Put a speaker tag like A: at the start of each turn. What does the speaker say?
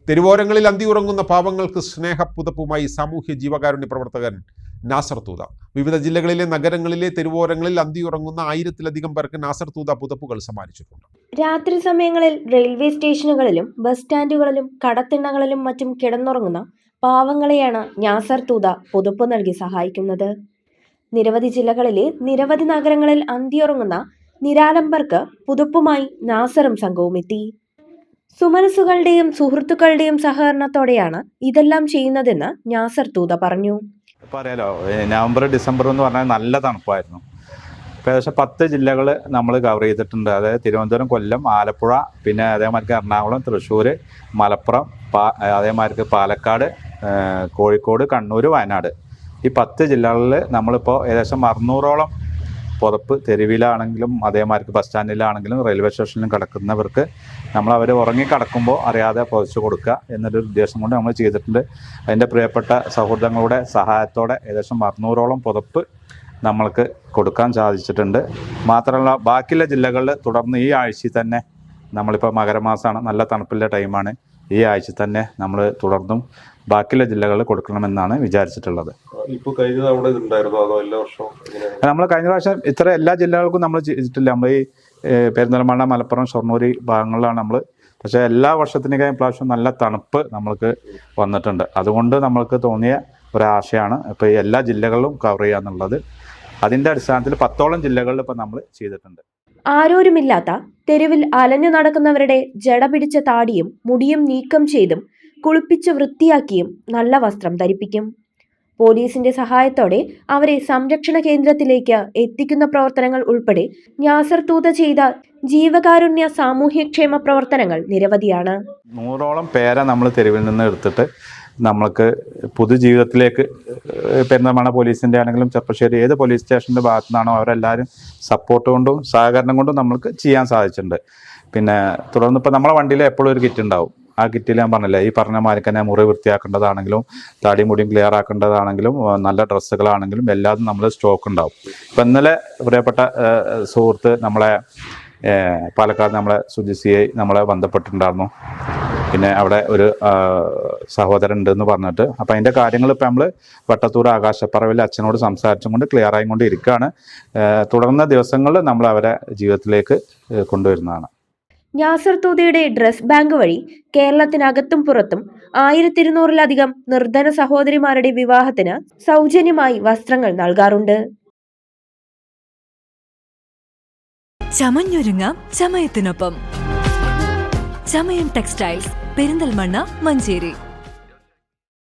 A: തെരുവോരങ്ങളിൽ അന്തിയുറങ്ങുന്ന പാവങ്ങൾക്ക് സ്നേഹപുതപ്പുമായി സാമൂഹ്യ ജീവകാരുണ്യ പ്രവർത്തകൻ നാസർ തൂത. വിവിധ ജില്ലകളിലെ നഗരങ്ങളിലെ തെരുവോരങ്ങളിൽ അന്തിയുറങ്ങുന്ന 1000-ലധികം പേർക്ക് നാസർ തൂത പുതപ്പുകൾ സമ്മാനിച്ചിട്ടുണ്ട്.
B: രാത്രി സമയങ്ങളിൽ റെയിൽവേ സ്റ്റേഷനുകളിലും ബസ് സ്റ്റാൻഡുകളിലും കടത്തിണ്ണകളിലും മറ്റും കിടന്നുറങ്ങുന്ന പാവങ്ങളെയാണ് നാസർ തൂത പുതപ്പ് നൽകി സഹായിക്കുന്നത്. നിരവധി ജില്ലകളിലെ നിരവധി നഗരങ്ങളിൽ അന്തിയുറങ്ങുന്ന നിരാലംബർക്ക് പുതപ്പുമായി നാസറും സംഘവും എത്തി. സുമനസുകളുടെയും സുഹൃത്തുക്കളുടെയും സഹകരണത്തോടെയാണ് ഇതെല്ലാം ചെയ്യുന്നതെന്ന് നാസർ തൂത പറഞ്ഞു.
C: പറയാലോ, നവംബർ ഡിസംബർ എന്ന് പറഞ്ഞാൽ നല്ല തണുപ്പായിരുന്നു. ഏകദേശം 10 ജില്ലകൾ നമ്മൾ കവർ ചെയ്തിട്ടുണ്ട്. അതായത് തിരുവനന്തപുരം, കൊല്ലം, ആലപ്പുഴ, പിന്നെ അതേമാതിരി എറണാകുളം, തൃശ്ശൂർ, മലപ്പുറം, അതേമാതിരി പാലക്കാട്, കോഴിക്കോട്, കണ്ണൂർ, വയനാട്. ഈ 10 ജില്ലകളിൽ നമ്മളിപ്പോൾ ഏകദേശം 600ഓളം പുതപ്പ് തെരുവിലാണെങ്കിലും അതേമാതിരി ബസ് സ്റ്റാൻഡിലാണെങ്കിലും റെയിൽവേ സ്റ്റേഷനിലും കിടക്കുന്നവർക്ക് അവർ ഉറങ്ങി കിടക്കുമ്പോൾ അറിയാതെ പൊതിച്ചു കൊടുക്കുക എന്നൊരു ഉദ്ദേശം കൊണ്ട് നമ്മൾ ചെയ്തിട്ടുണ്ട്. അതിൻ്റെ പ്രിയപ്പെട്ട സൗഹൃദങ്ങളുടെ സഹായത്തോടെ ഏകദേശം 600ഓളം പുതപ്പ് നമ്മൾക്ക് കൊടുക്കാൻ സാധിച്ചിട്ടുണ്ട്. മാത്രമല്ല, ബാക്കിയുള്ള ജില്ലകളിൽ തുടർന്ന് ഈ ആഴ്ചയിൽ തന്നെ നമ്മളിപ്പോൾ മകരമാസമാണ്, നല്ല തണുപ്പിൻ്റെ ടൈമാണ്. ഈ ആഴ്ച തന്നെ നമ്മൾ തുടർന്നും ബാക്കിയുള്ള ജില്ലകളിൽ കൊടുക്കണമെന്നാണ് വിചാരിച്ചിട്ടുള്ളത്. നമ്മൾ കഴിഞ്ഞ പ്രാവശ്യം ഇത്ര എല്ലാ ജില്ലകൾക്കും നമ്മൾ ചെയ്തിട്ടില്ല. നമ്മൾ ഈ പെരിന്തൽമണ്ണ, മലപ്പുറം, ഷൊർണൂർ ഭാഗങ്ങളിലാണ് നമ്മൾ. പക്ഷേ എല്ലാ വർഷത്തിനേക്കാളും പ്രാവശ്യം നല്ല തണുപ്പ് നമ്മൾക്ക് വന്നിട്ടുണ്ട്. അതുകൊണ്ട് നമ്മൾക്ക് തോന്നിയ ഒരാശയാണ് ഇപ്പോൾ ഈ എല്ലാ ജില്ലകളിലും കവർ ചെയ്യുക എന്നുള്ളത്. അതിൻ്റെ അടിസ്ഥാനത്തിൽ 10ഓളം ജില്ലകളിൽ ഇപ്പോൾ നമ്മൾ ചെയ്തിട്ടുണ്ട്.
B: ആരോരുമില്ലാത്ത തെരുവിൽ അലഞ്ഞു നടക്കുന്നവരുടെ ജട പിടിച്ച താടിയും മുടിയും നീക്കം ചെയ്തും കുളിപ്പിച്ച് വൃത്തിയാക്കിയും നല്ല വസ്ത്രം ധരിപ്പിക്കും. പോലീസിന്റെ സഹായത്തോടെ അവരെ സംരക്ഷണ കേന്ദ്രത്തിലേക്ക് എത്തിക്കുന്ന പ്രവർത്തനങ്ങൾ ഉൾപ്പെടെ നാസർ തൂത ചെയ്ത ജീവകാരുണ്യ സാമൂഹ്യക്ഷേമ പ്രവർത്തനങ്ങൾ നിരവധിയാണ്.
C: 100ഓളം പേരെ നമ്മൾ തെരുവിൽ നിന്ന് എടുത്തിട്ട് നമ്മൾക്ക് പൊതുജീവിതത്തിലേക്ക് പെരിന്തൽമണ്ണ പോലീസിൻ്റെ ആണെങ്കിലും ചെർപ്പശ്ശേരി ഏത് പോലീസ് സ്റ്റേഷൻ്റെ ഭാഗത്തു നിന്നാണോ അവരെല്ലാവരും സപ്പോർട്ട് കൊണ്ടും സഹകരണം കൊണ്ടും നമ്മൾക്ക് ചെയ്യാൻ സാധിച്ചിട്ടുണ്ട്. പിന്നെ തുടർന്ന് ഇപ്പോൾ നമ്മളെ വണ്ടിയിൽ എപ്പോഴും ഒരു കിറ്റ് ഉണ്ടാവും. ആ കിറ്റിൽ ഞാൻ പറഞ്ഞില്ലേ, ഈ പറഞ്ഞ മാതിരി തന്നെ മുറി വൃത്തിയാക്കേണ്ടതാണെങ്കിലും താടി മുടിയും ക്ലിയർ ആക്കേണ്ടതാണെങ്കിലും നല്ല ഡ്രസ്സുകളാണെങ്കിലും എല്ലാതും നമ്മൾ സ്റ്റോക്ക് ഉണ്ടാവും. ഇപ്പം ഇന്നലെ പ്രിയപ്പെട്ട സുഹൃത്ത് നമ്മളെ പാലക്കാട് നമ്മളെ സുജിസിയെ നമ്മളെ ബന്ധപ്പെട്ടിട്ടുണ്ടായിരുന്നു. പിന്നെ അവിടെ ഒരു സഹോദരൻ ഉണ്ടെന്ന് പറഞ്ഞിട്ട്, അപ്പം അതിൻ്റെ കാര്യങ്ങൾ ഇപ്പം നമ്മൾ വട്ടത്തൂർ ആകാശപ്പറവിൽ അച്ഛനോട് സംസാരിച്ചും കൊണ്ട് ക്ലിയർ ആയിക്കൊണ്ട് ഇരിക്കുകയാണ്. തുടർന്ന ദിവസങ്ങളിൽ നമ്മൾ അവരെ ജീവിതത്തിലേക്ക് കൊണ്ടുവരുന്നതാണ്.
B: നാസർ തൂതയുടെ ഡ്രസ് ബാങ്ക് വഴി കേരളത്തിനകത്തും പുറത്തും 1200-ലധികം നിർധന സഹോദരിമാരുടെ വിവാഹത്തിന് സൗജന്യമായി വസ്ത്രങ്ങൾ നൽകാറുണ്ട്.
D: ചമഞ്ഞൊരുങ്ങാം ചമയത്തിനൊപ്പം. ചമയം ടെക്സ്റ്റൈൽസ്, പെരിന്തൽമണ്ണ, മഞ്ചേരി.